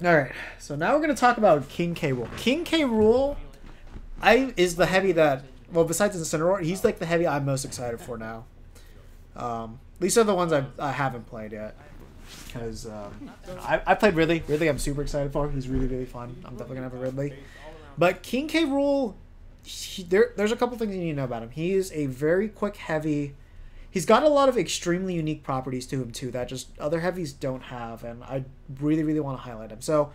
All right, so now we're gonna talk about King K. Rool. King K. Rool, is the heavy that, well, besides Incineroar, he's like the heavy I'm most excited for now. These are the ones I haven't played yet, because I played Ridley. Ridley, I'm super excited for. He's really fun. I'm definitely gonna have a Ridley. But King K. Rool, there's a couple things you need to know about him. He is a very quick heavy. He's got a lot of extremely unique properties to him, too, that just other heavies don't have, and I really want to highlight him. So,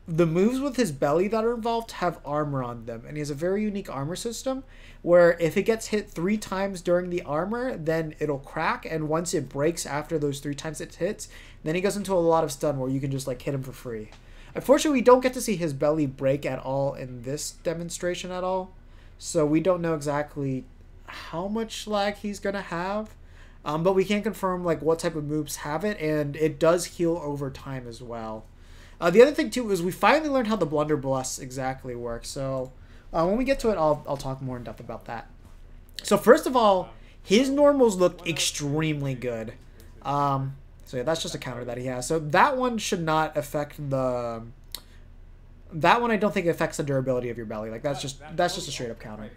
the moves with his belly that are involved have armor on them, and he has a very unique armor system, where if it gets hit 3 times during the armor, then it'll crack, and once it breaks after those 3 times it hits, then he goes into a lot of stun where you can just, like, hit him for free. Unfortunately, we don't get to see his belly break at all in this demonstration at all, so we don't know exactly how much lag he's going to have. But we can't confirm like what type of moves have it, and it does heal over time as well. The other thing too is we finally learned how the Blunderbuss exactly works. So when we get to it, I'll talk more in depth about that. So first of all, his normals look extremely good. So yeah, that's just a counter that he has. So that one should not affect the. That one I don't think affects the durability of your belly. Like that's just a straight up counter.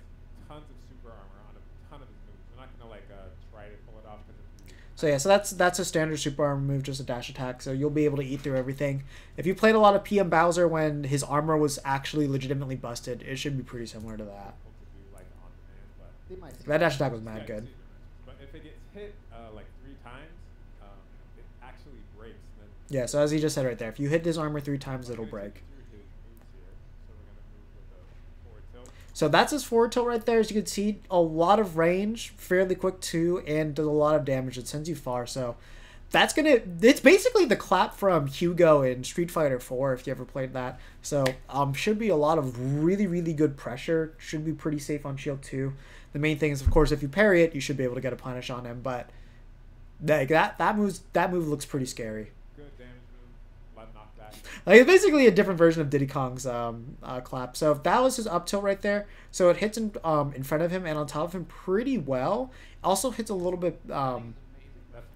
So yeah, so that's a standard super armor move, just a dash attack. So you'll be able to eat through everything. If you played a lot of PM Bowser when his armor was actually legitimately busted, it should be pretty similar to that. That dash attack was mad good. But if it gets hit like 3 times, it actually breaks. Yeah, so as he just said right there, if you hit his armor 3 times, it'll break. So that's his forward tilt right there. As you can see, a lot of range, fairly quick too, and does a lot of damage. It sends you far. So that's gonna. It's basically the clap from Hugo in Street Fighter 4 if you ever played that. So should be a lot of really good pressure. Should be pretty safe on shield too. The main thing is, of course, if you parry it, you should be able to get a punish on him. But like that move looks pretty scary. Like it's basically a different version of Diddy Kong's clap. So that was his up tilt right there. So it hits in front of him and on top of him pretty well. Also hits a little bit.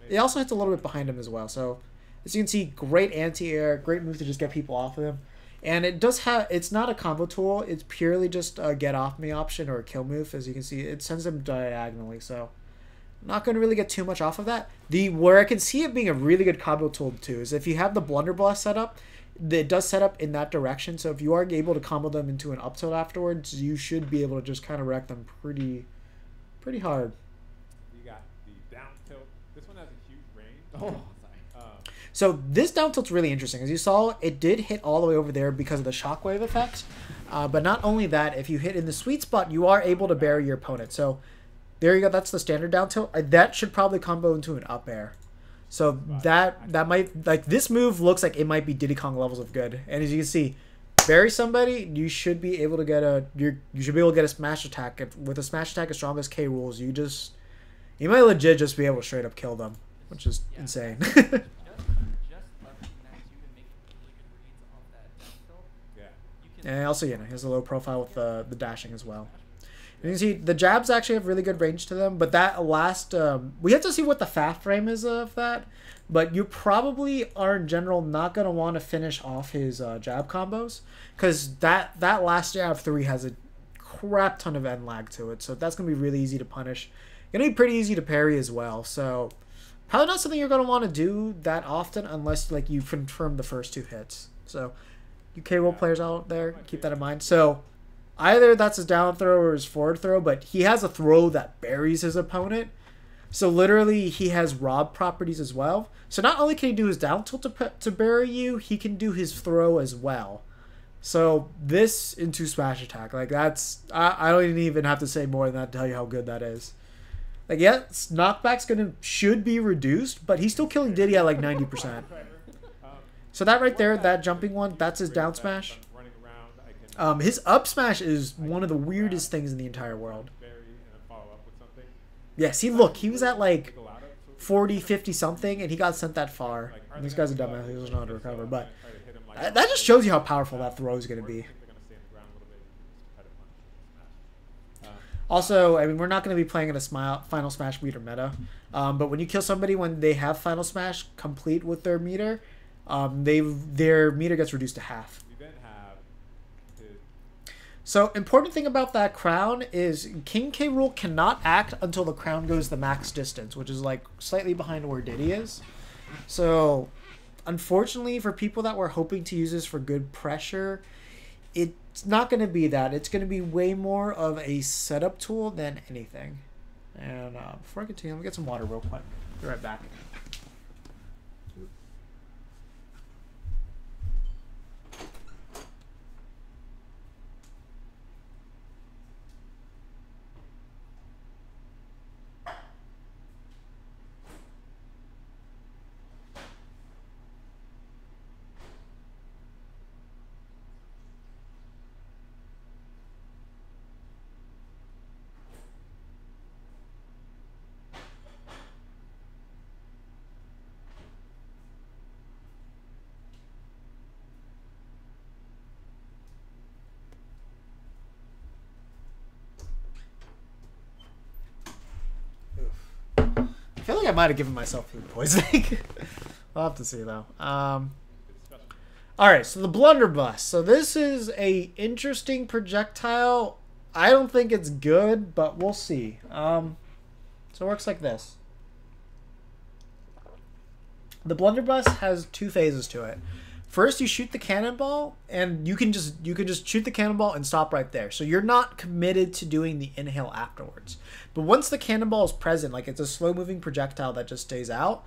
It also hits a little bit behind him as well. So as you can see, great anti-air, great move to just get people off of him. And it does have. It's not a combo tool. It's purely just a get off me option or a kill move. As you can see, it sends them diagonally. So not going to really get too much off of that. Where I can see it being a really good combo tool too is if you have the Blunderbuss set up. It does set up in that direction, so if you are able to combo them into an up tilt afterwards, you should be able to just kind of wreck them pretty hard. You got the down tilt. This one has a huge range. So this down tilt's really interesting. As you saw, it did hit all the way over there because of the shockwave effect. But not only that, if you hit in the sweet spot, you are able to bury your opponent. So there you go. That's the standard down tilt. That should probably combo into an up air. So that might, like, this move looks like it might be Diddy Kong levels of good. And as you can see, bury somebody, you should be able to get you should be able to get a smash attack. With a smash attack as strong as K. Rool's, you might legit just be able to straight up kill them, which is insane. And also, he has a low profile with the dashing as well. You can see the jabs actually have really good range to them, but that last we have to see what the FAF frame is of that. But you probably are in general not gonna want to finish off his jab combos because that last jab 3 has a crap ton of end lag to it, so that's gonna be really easy to punish. Gonna be pretty easy to parry as well, so probably not something you're gonna want to do that often unless like you confirm the first 2 hits. So you K-Rool players out there, keep that in mind. So either that's his down throw or his forward throw, but he has a throw that buries his opponent. So literally, he has rob properties as well. So not only can he do his down tilt to bury you, he can do his throw as well. So this into smash attack, like that's I don't even have to say more than that to tell you how good that is. Like yes, knockback's should be reduced, but he's still killing Diddy at like 90%. So that right there, that jumping one, that's his down smash. His up smash is one of the weirdest things in the entire world. Yeah, see, look, he was at like 40, 50 something, and he got sent that far. And this guy's a dumbass, he doesn't know how to recover. But that just shows you how powerful that throw is going to be. Also, I mean, we're not going to be playing in a Final Smash meter meta. But when you kill somebody when they have Final Smash complete with their meter, their meter gets reduced to half. We then have his So important thing about that crown is King K. Rool cannot act until the crown goes the max distance, which is like slightly behind where Diddy is. So unfortunately for people that were hoping to use this for good pressure, it's not going to be that. It's going to be way more of a setup tool than anything. And before I continue, let me get some water real quick. Be right back. I feel like I might have given myself food poisoning. I'll have to see though. All right, so the blunderbuss. So this is a interesting projectile. I don't think it's good, but we'll see. So it works like this. The blunderbuss has two phases to it. First, you shoot the cannonball, and you can just shoot the cannonball and stop right there. So you're not committed to doing the inhale afterwards. But once the cannonball is present, like it's a slow-moving projectile that just stays out,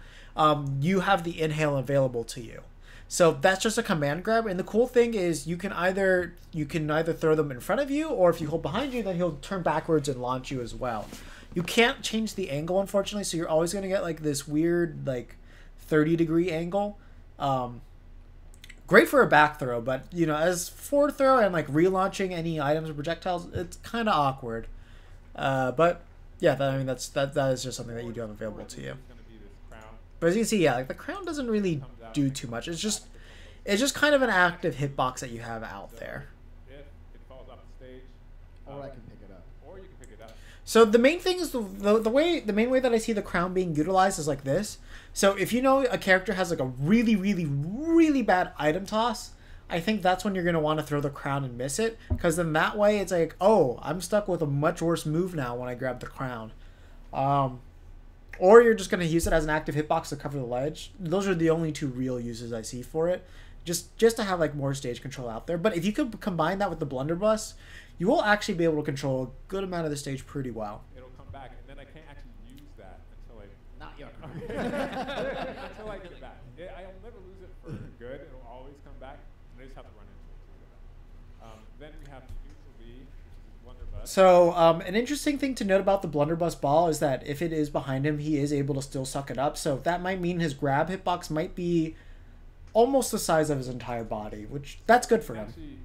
you have the inhale available to you. So that's just a command grab, and the cool thing is you can either throw them in front of you, or if you hold behind you, then he'll turn backwards and launch you as well. You can't change the angle, unfortunately, so you're always going to get like this weird like 30-degree angle. Great for a back throw, but you know, as forward throw and like relaunching any items or projectiles, it's kind of awkward. But yeah, that is just something that you do have available to you. But as you can see, yeah, like the crown doesn't really do too much. It's just kind of an active hitbox that you have out there. if it falls off the stage, Or I can pick it up. or you can pick it up. So the main thing is the main way that I see the crown being utilized is like this. So if you know a character has like a really, really, really bad item toss, I think that's when you're going to want to throw the crown and miss it. Because then that way it's like, oh, I'm stuck with a much worse move now when I grab the crown. Or you're just going to use it as an active hitbox to cover the ledge. Those are the only two real uses I see for it. Just to have like more stage control out there. But if you could combine that with the blunderbuss, you will actually be able to control a good amount of the stage pretty well. It'll come back, and then I can't actually use that until I Not yet. until I get back. I'll never lose it for good. It'll always come back, and I just have to run into it. Then we have the neutral B, which is blunderbuss. So an interesting thing to note about the blunderbuss ball is that if it is behind him, he is able to still suck it up. So that might mean his grab hitbox might be almost the size of his entire body, which that's good for him. Actually,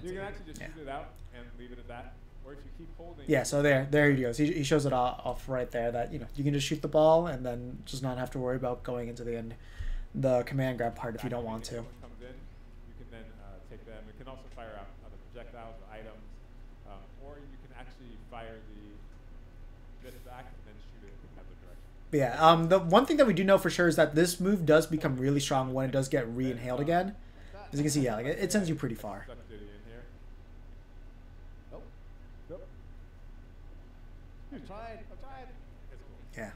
you can actually just shoot it out and leave it at that. Or if you keep holding. Yeah, so there he goes. He shows it off right there that, you know, you can just shoot the ball and then just not have to worry about going into the command grab part if you don't want to. When it comes in, you can then take them. It can also fire out other projectiles or items. Or you can actually fire this back and then shoot it in another direction. But yeah, the one thing that we do know for sure is that this move does become really strong when it does get re-inhaled again. As you can see, yeah, like it sends you pretty far. Stuck Diddy in here. Nope. Nope. I tried. It's cool. Yeah.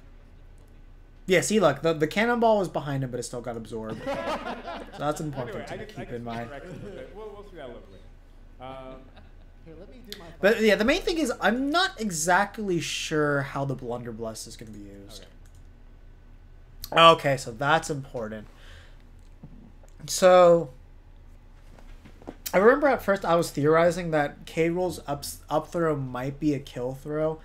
Yeah, see, look, the cannonball was behind him, but it still got absorbed. So that's an important thing to keep in mind. We'll see that a little bit. Here, let me do my. But yeah, the main thing is I'm not exactly sure how the blunderbuss is going to be used. Okay, so that's important. So I remember at first I was theorizing that K. Rool's up throw might be a kill throw,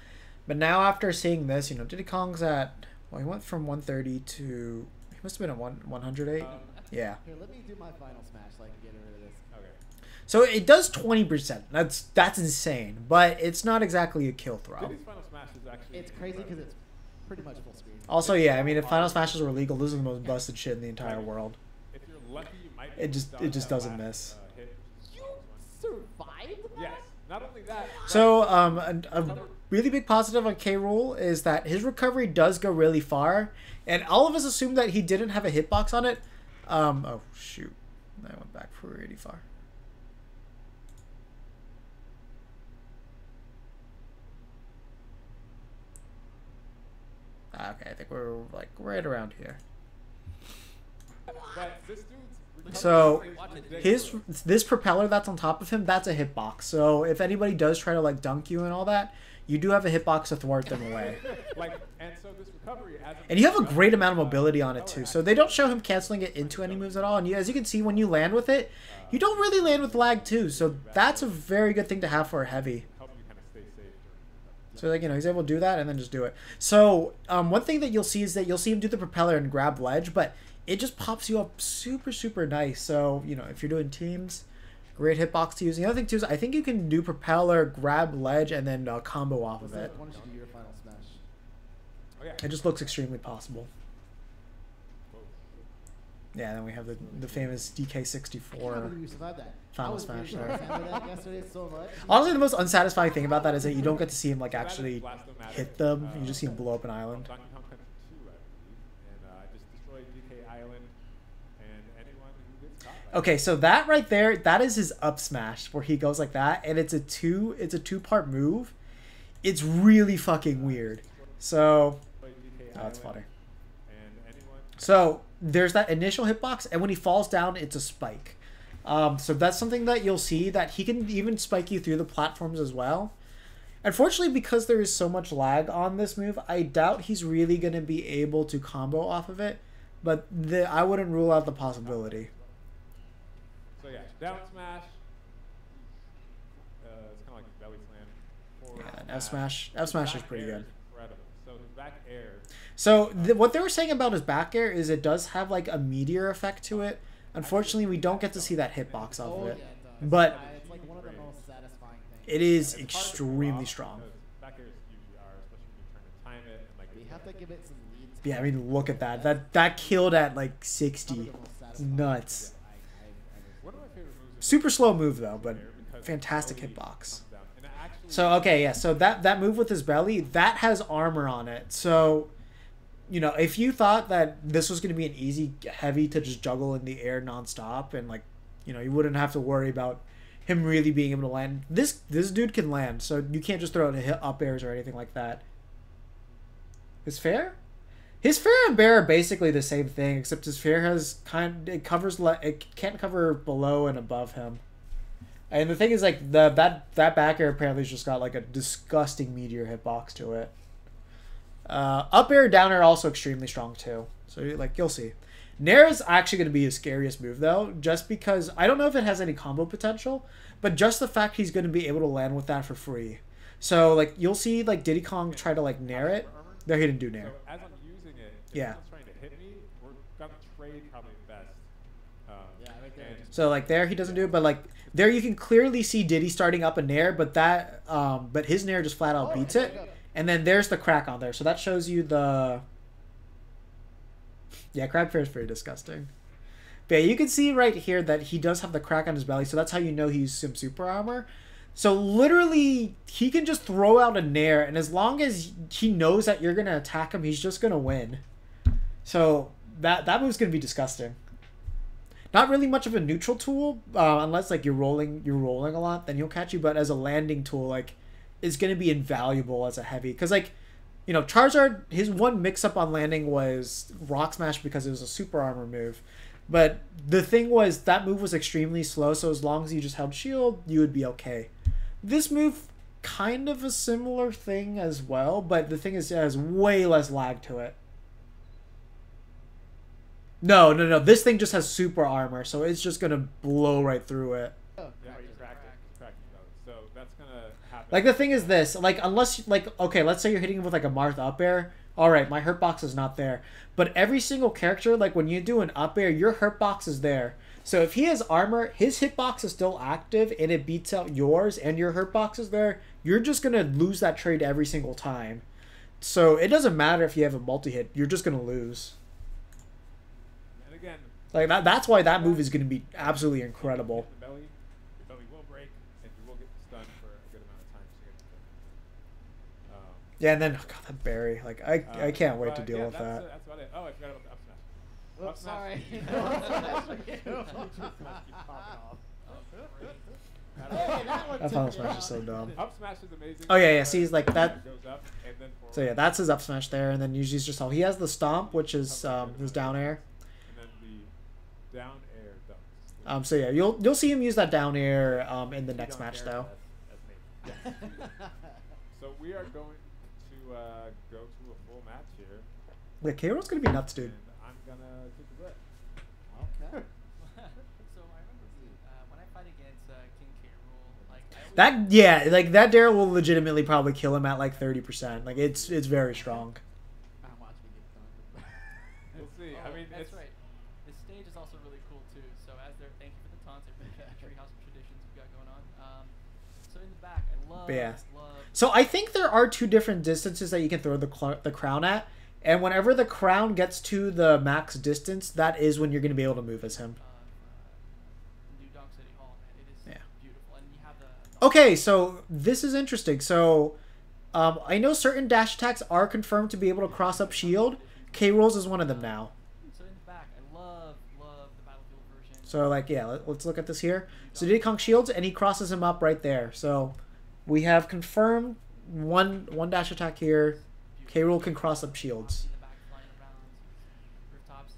but now after seeing this, you know, Diddy Kong's at, well, he went from 130 to, he must have been at 108. Yeah. Here, let me do my final smash so I can get rid of this. Okay. So it does 20%. That's insane, but it's not exactly a kill throw. Diddy's final smash is actually. It's crazy because it's pretty much full screen. Also, yeah, I mean, if Final Smashes were legal, this is the most busted shit in the entire world. If you're lucky, you might. It just doesn't miss. Hit. You survived that? Yes. Not only that. So really big positive on K. Rool is that his recovery does go really far, and all of us assumed that he didn't have a hitbox on it. Oh shoot, I went back pretty far. Okay, I think we're like right around here. But this dude's So ridiculous. this propeller that's on top of him, that's a hitbox. So if anybody does try to like dunk you and all that, you do have a hitbox to thwart them away. And so this recovery as And you have a great amount of mobility on it too. So they don't show him canceling it into any moves at all. And as you can see, when you land with it, you don't really land with lag too. So that's a very good thing to have for a heavy. help you kind of stay safe during So like, you know, he's able to do that and then just do it. So one thing that you'll see is that you'll see him do the propeller and grab ledge, but it just pops you up super, super nice. So, you know, if you're doing teams, great hitbox to use. The other thing too is I think you can do propeller, grab ledge, and then combo off of it. Why don't you do your final smash? Oh, yeah. It just looks extremely possible. Whoa. Yeah, and then we have the famous I can't DK64 believe you survived that. final I was smash getting there. so that yesterday so much. Honestly, the most unsatisfying thing about that is that you don't get to see him like So that is actually Blastomatic. hit them. You just see him blow up an island. Donkey Kong Country 2, I believe. And I just destroyed DK Island and anyone who gets caught. Okay, so that right there, that is his up smash where he goes like that, and it's a two-part move. It's really fucking weird. So, oh, that's funny. And anyone. So there's that initial hitbox, and when he falls down, it's a spike. So that's something that you'll see, that he can even spike you through the platforms as well. Unfortunately, because there is so much lag on this move, I doubt he's really going to be able to combo off of it. But I wouldn't rule out the possibility. So yeah, down smash. It's kind of like belly slam. Forward Yeah, and F smash is Back pretty air good. is incredible. So his back air. So what they were saying about his back air is it does have like a meteor effect to it. Unfortunately, we don't get to see that hitbox off of it. It does. But It's like one of the most satisfying things. it is It's hard to pull extremely off strong. because back airs usually are, especially when you're trying to time it and like. You have to give it some lead. Yeah, I mean, look at that. That killed at like 60. Some of the most It's satisfying nuts. One of my favorite moves. is Super slow move though, but because fantastic belly hitbox. comes down. And it actually- So okay, yeah. So that move with his belly, that has armor on it. So, you know, if you thought that this was going to be an easy heavy to just juggle in the air nonstop, and like, you know, you wouldn't have to worry about him really being able to land. This dude can land, so you can't just throw out hit up airs or anything like that. His fair? His fair and bear are basically the same thing, except his fair has it can't cover below and above him. And the thing is, like, that back air apparently has just got like a disgusting meteor hitbox to it. Up air, down air also extremely strong too. So like you'll see. Nair is actually going to be his scariest move though, just because I don't know if it has any combo potential, but just the fact he's going to be able to land with that for free. So like you'll see like Diddy Kong try to like nair it. There he didn't do nair. So as I'm using it, if Yeah. someone's trying to hit me, we're gonna trade probably best. Yeah, right there. and- So like there he doesn't do it, but like there you can clearly see Diddy starting up a nair, but but his nair just flat out Oh, beats there it. you go. And then there's the crack on there. So that shows you the... Yeah, crab fair is pretty disgusting. But yeah, you can see right here that he does have the crack on his belly. So that's how you know he's some super armor. So literally, he can just throw out a nair. And as long as he knows that you're going to attack him, he's just going to win. So that move's going to be disgusting. Not really much of a neutral tool. Unless like you're rolling a lot, then he'll catch you. But as a landing tool, like... is going to be invaluable as a heavy. Because, like, you know, Charizard, his one mix-up on landing was Rock Smash because it was a super armor move. But the thing was, that move was extremely slow, so as long as you just held shield, you would be okay. This move, kind of a similar thing as well, but the thing is, it has way less lag to it. No. This thing just has super armor, so it's just going to blow right through it. Oh, Yeah, right, he's cracking though. So that's gonna happen. Like, the thing is this, like, unless, like, okay, let's say you're hitting him with, like, a Marth up air. Alright, my hurt box is not there. But every single character, like, when you do an up air, your hurt box is there. So if he has armor, his hitbox is still active, and it beats out yours, and your hurt box is there, you're just going to lose that trade every single time. So it doesn't matter if you have a multi-hit, you're just going to lose. And again, Like, that's why that move is going to be absolutely incredible. the belly, your belly will break, and you will get stunned for a good amount of time. So you Yeah, and then oh god, that berry. Like I can't wait to deal with that. That's about it. Oh, I forgot about the up smash. Oops, Up smash. sorry. Hey, that one That took final me smash out. is so dumb. Up smash is amazing. Oh yeah, see, he's like that. Goes up and then So yeah, that's his up smash there, and then usually he's just all he has the stomp, which is his down air. And then the down air dumps. So yeah, you'll see him use that down air in the You next don't match care, though. that's me. So we are going to go to a full match here, Yeah, K-Rool's gonna be nuts, dude. and I'm gonna kick the butt. Okay. So I remember when I fight against King K. Rool, like I always That yeah, like that Daryl will legitimately probably kill him at like 30%. Like it's very strong. Watch me get done. We'll see. Oh, I mean, that's it's right. The stage is also really cool too. So as they're thank you for the taunts, I appreciate the treehouse traditions we've got going on. So in the back, I love But yeah. love. So I think there are two different distances that you can throw the crown at, and whenever the crown gets to the max distance, that is when you're gonna be able to move as him. New Donk City Hall, man. It is Yeah. beautiful, and you have the Okay, so this is interesting. So I know certain dash attacks are confirmed to be able to cross up shield. K-Rool's is one of them now. So in the back, I love the Battlefield version. So like yeah, let's look at this here. So Diddy Kong shields and he crosses him up right there. So we have confirmed one dash attack here. K-Rool can cross up shields. See the back flying around, rooftops.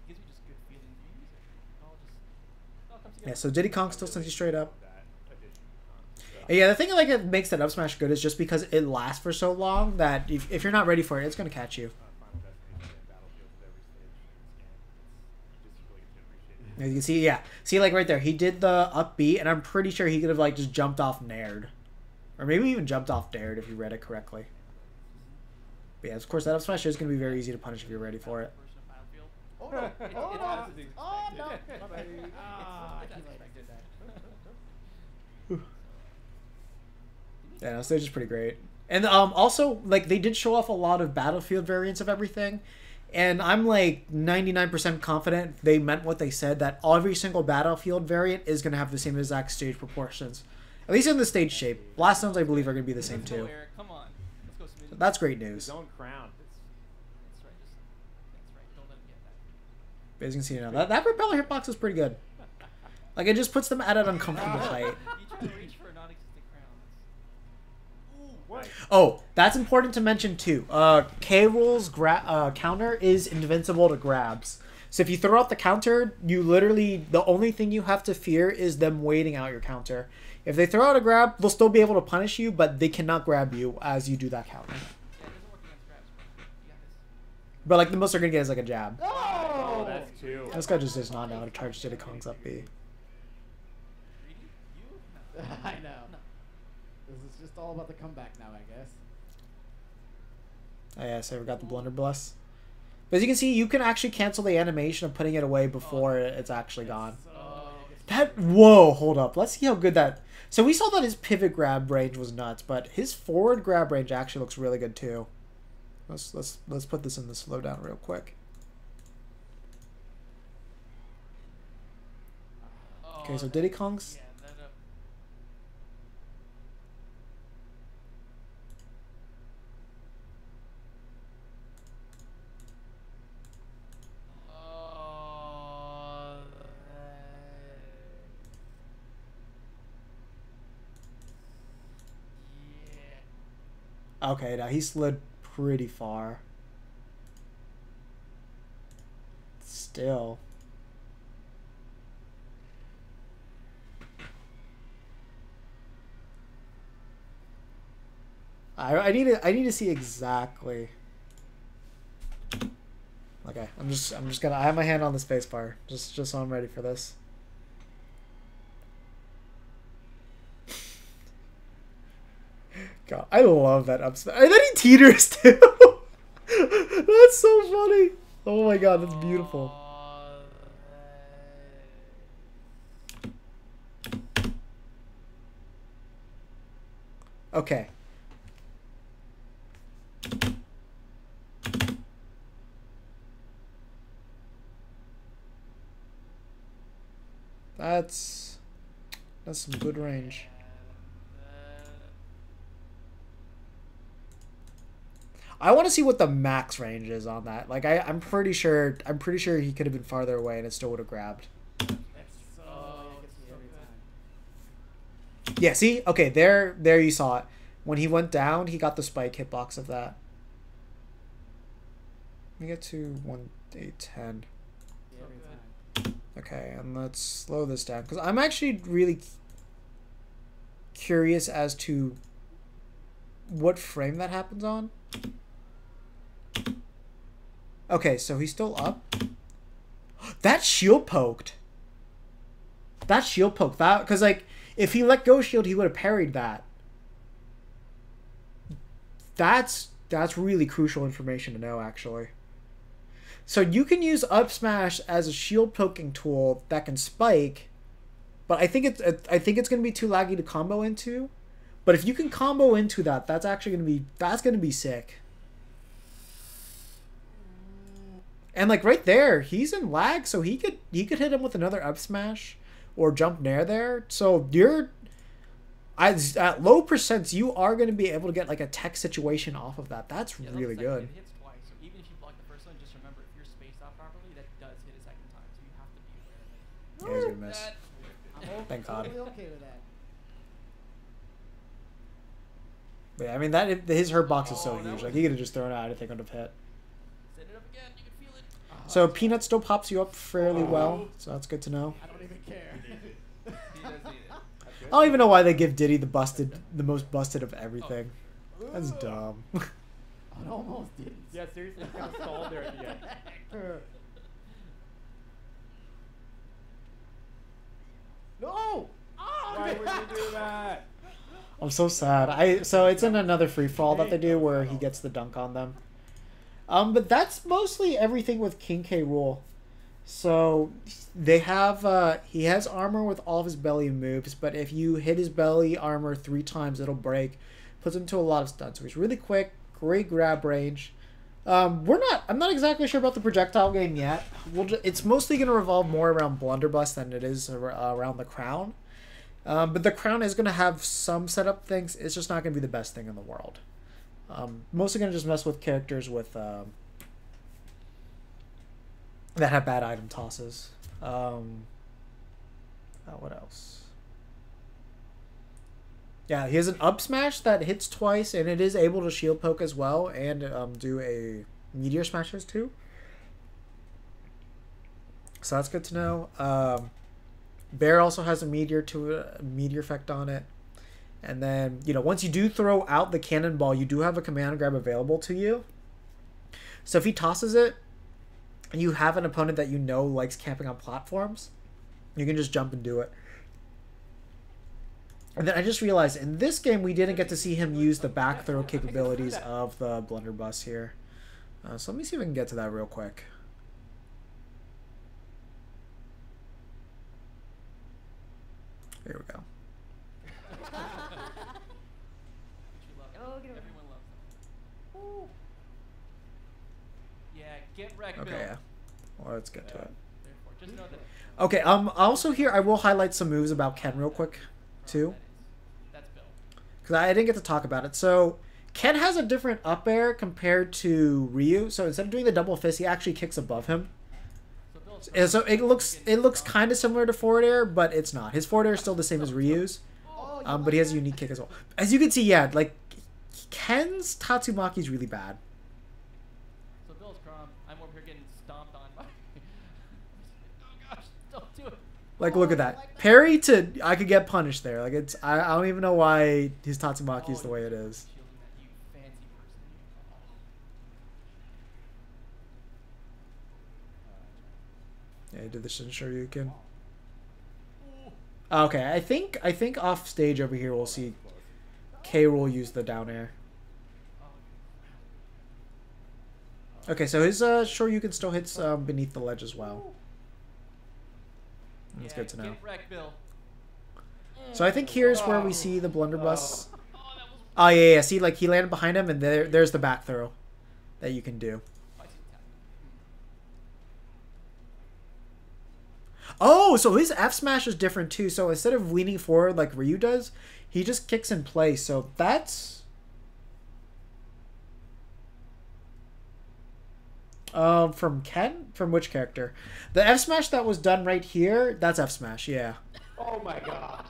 Gives me just good feeling. You use it. It all comes together. Yeah, so Diddy Kong still sends you straight up. that addition. And yeah, the thing like it makes that up smash good is just because it lasts for so long that if you're not ready for it, it's gonna catch you. Final Destination and Battlefield with every stage. It's just really good to appreciate it. As you can see, yeah, see like right there, he did the up B, and I'm pretty sure he could have like just jumped off nared, or maybe even jumped off dared if you read it correctly. But yeah, of course that up smash is gonna be very easy to punish if you're ready for it. Version of Battlefield. Oh no! Oh no! That's as Oh no! expected. Bye-bye. Ah, I It's can't expected. Yeah, no, stage is pretty great. And also like they did show off a lot of Battlefield variants of everything, and I'm like 99% confident they meant what they said, that every single Battlefield variant is gonna have the same exact stage proportions, at least in the stage shape. Blast zones I believe are gonna be the same Let's go, too. Eric. Come on. Let's go, Smitty. So that's great His news. own crown. That's right. That's right. Don't let him get that. But as you can see now, that propeller hitbox is pretty good. Like it just puts them at an uncomfortable height. You try to reach for a non-existent crown. What? Oh, that's important to mention too. K-Rool's counter is invincible to grabs. So if you throw out the counter, you literally, the only thing you have to fear is them waiting out your counter. If they throw out a grab, they'll still be able to punish you, but they cannot grab you as you do that counter. Yeah, it doesn't work against grabs. You got this. But like the most they're gonna get is like a jab. Oh, that's two. This guy just does not know how to charge Diddy Kong's up B. Greedy? You? No. I know. No. This is just all about the comeback now, I guess. Oh yeah, so we got the blunderbuss. But as you can see, you can actually cancel the animation of putting it away before it's actually gone. Oh. Whoa, hold up. Let's see how good that... So we saw that his pivot grab range was nuts, but his forward grab range actually looks really good too. Let's put this in the slowdown real quick. Okay, so Diddy Kong's... Yeah, that yeah. Okay, now he slid pretty far. Still. I need to see exactly. Okay, I'm just gonna, I have my hand on the space bar just so I'm ready for this. God, I love that up smash. And then he teeters too. That's so funny. Oh my god, that's beautiful. Okay. That's some good range. I want to see what the max range is on that. Like I'm pretty sure he could have been farther away and it still would have grabbed. That's so gets me every time. Yeah, see? Okay, there you saw it. When he went down, he got the spike hitbox of that. Let me get to 1:10. Every time. Okay, and let's slow this down because I'm actually really curious as to what frame that happens on. Okay, so he's still up. That shield poked. That shield poked. That because like if he let go shield, he would have parried that. That's really crucial information to know, actually. So you can use up smash as a shield poking tool that can spike, but I think it's going to be too laggy to combo into. But if you can combo into that, that's actually going to be sick. And like right there, he's in lag, so he could hit him with another up smash or jump nair there. So you're at low percents, you are going to be able to get like a tech situation off of that. That's really good. It hits twice, so even if you block the first one, just remember if you're spaced out properly, that does hit a second time. So you have to be aware of it. Yeah, he's gonna miss. I'm Thank God. totally okay with that. But yeah, I mean his hurt box is so Oh, that huge. was- Like he could have just thrown it out. I think it would have hit. Set it up again, you can feel it. So Peanut still pops you up fairly well, so that's good to know. I don't even care. He does need it. I don't even know why they give Diddy the most busted of everything. That's dumb. I almost didn't. Yeah, seriously, kind of stalled there at the end. No! Oh! Why would you do that? I'm so sad. So it's in another free fall that they do where he gets the dunk on them. But that's mostly everything with King K. Rool. So they have he has armor with all of his belly moves, but if you hit his belly armor 3 times, it'll break. Puts him to a lot of stunts. So he's really quick, great grab range. I'm not exactly sure about the projectile game yet. It's mostly going to revolve more around Blunderbuss than it is around the crown. But the crown is going to have some setup things. It's just not going to be the best thing in the world. Mostly going to just mess with characters with that have bad item tosses. What else? Yeah, he has an up smash that hits twice, and it is able to shield poke as well, and do a meteor smashes too. So that's good to know. Bear also has a meteor effect on it. And then, once you do throw out the cannonball, you do have a command grab available to you. So if he tosses it, and you have an opponent that likes camping on platforms, you can just jump and do it. And then I just realized in this game we didn't get to see him use the back throw capabilities of the Blunderbuss here. So let me see if I can get to that real quick. Here we go. Everyone loves them. Yeah, get wrecked, Okay, Bill. yeah. Well, let's get to it. Therefore, just know that. Okay, also here I will highlight some moves about Ken real quick, too. That's Bill. Because I didn't get to talk about it. So, Ken has a different up air compared to Ryu. So instead of doing the double fist, he actually kicks above him. So Bill's And so it looks kind of similar to forward air, but it's not. His forward air is still the same as Ryu's. But he has a unique kick as well. As you can see, yeah, like, Ken's Tatsumaki is really bad. So Bill's Crom, I'm over here getting stomped on by. Oh gosh, don't do it. Like, look at that. Parry to... I could get punished there. Like, it's... I don't even know why his Tatsumaki is the way it is. Shielding that, you fancy person. Yeah, he did the Shinshoryuken. Okay, I think off stage over here we'll see K. Rool use the down air. Okay, so his Shoryuken still hits beneath the ledge as well. That's good to know. Get wrecked, Bill. So I think here's where we see the Blunderbuss. Oh, that was Oh yeah. See, like he landed behind him, and there's the back throw that you can do. Oh, so his F smash is different too. So instead of leaning forward like Ryu does, he just kicks in place. So that's From Ken? From which character? The F smash that was done right here, that's F smash, yeah. Oh my gosh.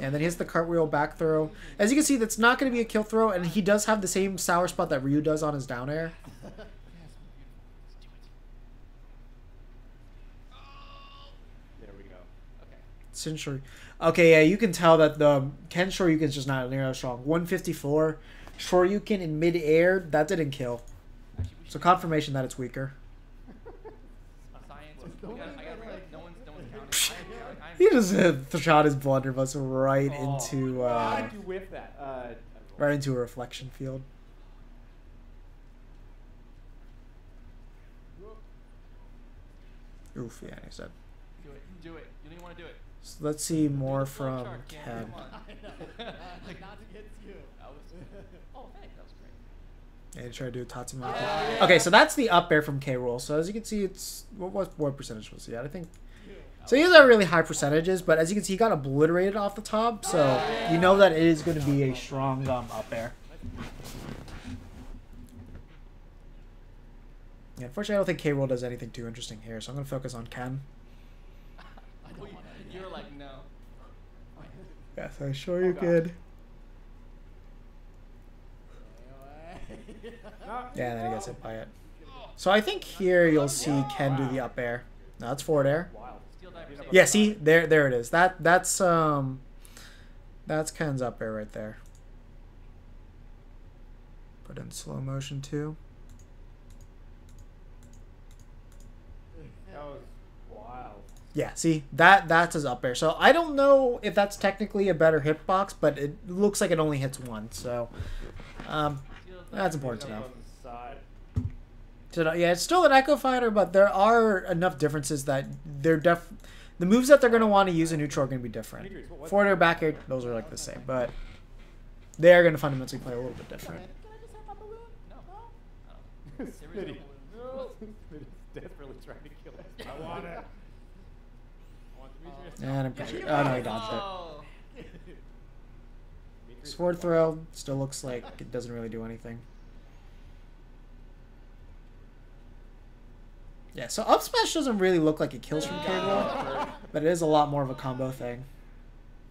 And then he has the cartwheel back throw. As you can see, that's not going to be a kill throw, and he does have the same sour spot that Ryu does on his down air. There we go. Okay. Sinshori. Okay, yeah, you can tell that the Ken Shoryuken's just not near as strong. 154. Shoryuken in mid-air, that didn't kill. Actually, we So should confirmation that it's weaker. science. I got no one's counting. He just shot his blunderbuss right into How did you whiff that? right into a reflection field. Oof, yeah, he said. Do it. Do it. You don't even want to do it. So let's see more Do the flow from chart, Cam, Ken. come on. Like, not to get you. That was. Oh, thanks. That was great. Yeah, try to do a Tatsumaki. Okay, so that's the up air from K Rool. So as you can see, it's what percentage was he at? I think. So he has not really high percentages, but as you can see, he got obliterated off the top. So you know that it is going to be a strong up air. Yeah, unfortunately, I don't think K Rool does anything too interesting here, so I'm going to focus on Ken. You were like, no. Yes, I'm sure you could. Yeah, and then he gets hit by it. So I think here you'll see Ken do the up air. No, that's forward air. Wild. Steel diver save. Yeah, see, there it is. That's Ken's up air right there. Put in slow motion too. That was wild. Yeah, see, that's his up air. So I don't know if that's technically a better hitbox, but it looks like it only hits once. So that's important to know. On the side. So yeah, it's still an Echo Fighter, but there are enough differences that the moves that they're going to want to use in neutral are going to be different. Forward air, back air, those are like the same, but they are going to fundamentally play a little bit different. Can I just have my balloon? No. I don't. There is Smitty. no balloon. Smitty's desperately trying to kill us. I want it. I want Demetrius. And I'm pretty sure. Oh no, he dodged it. Oh. His forward throw still looks like it doesn't really do anything. Yeah, so up smash doesn't really look like it kills from K Rool, but it is a lot more of a combo thing.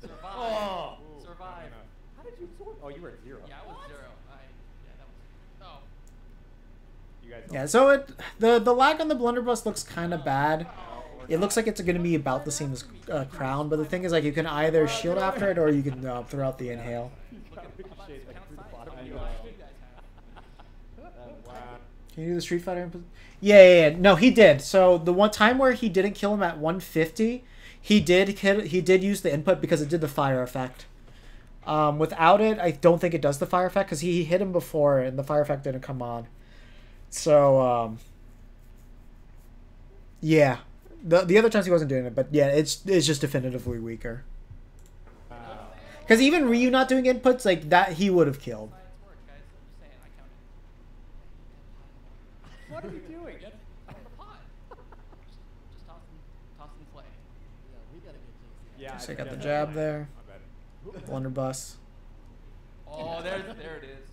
Survive. Oh. Survive. How did you sword? Oh, you were at 0. Yeah, I was 0. Yeah, that was. Oh. You guys don't. Yeah, so the lag on the blunderbuss looks kind of bad. It looks like it's going to be about the same as Crown, but the thing is, like, you can either shield after it or you can throw out the inhale. Look at Shade, like, count through the science. bottom What of do you you guys guys have? Wow. Can you do the Street Fighter? Yeah. No, he did. So the one time where he didn't kill him at 150, he did use the input because it did the fire effect. Without it, I don't think it does the fire effect because he hit him before and the fire effect didn't come on. So yeah, the other times he wasn't doing it, but yeah, it's just definitively weaker. Because even Ryu not doing inputs like that, he would have killed. Science work, guys. I'm just saying. I counted. What are you doing? On the pot. Just tossing clay. Yeah, we gotta get JC. Yeah. So I got the jab there, My bad. blunderbuss. Oh, there it is.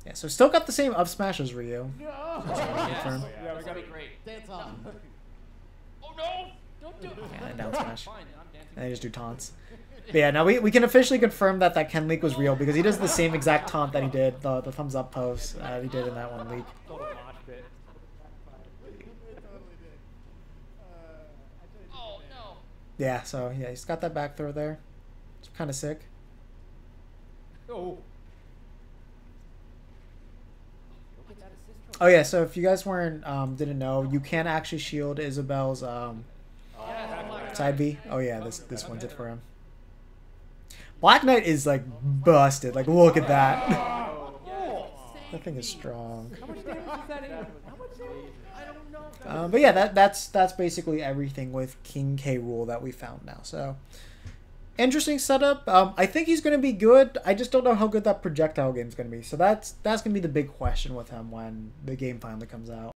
Yeah, so still got the same up smash as Ryu. No! Yes. Confirm. Yeah, we This gotta would be great. Dance on. Oh no! Don't do it. And down smash. Fine, I'm dancing. And they just do taunts. But yeah, now we can officially confirm that Ken leak was real because he does the same exact taunt that he did, the thumbs up pose he did in that one leak. Total mosh pit. It totally did. I tried to Oh do that. no! Yeah, so yeah, he's got that back throw there. It's kind of sick. Oh. Look at that assist Oh yeah, so if you guys didn't know, you can actually shield Isabel's Yes, oh my God. side B. Oh yeah, this one's it for him. Black Knight is like busted. Like look at that. That thing is strong. How much damage is that in? How much damage? I don't know. But yeah, that's basically everything with King K Rool that we found now. So interesting setup. I think he's going to be good. I just don't know how good that projectile game is going to be. So that's going to be the big question with him when the game finally comes out.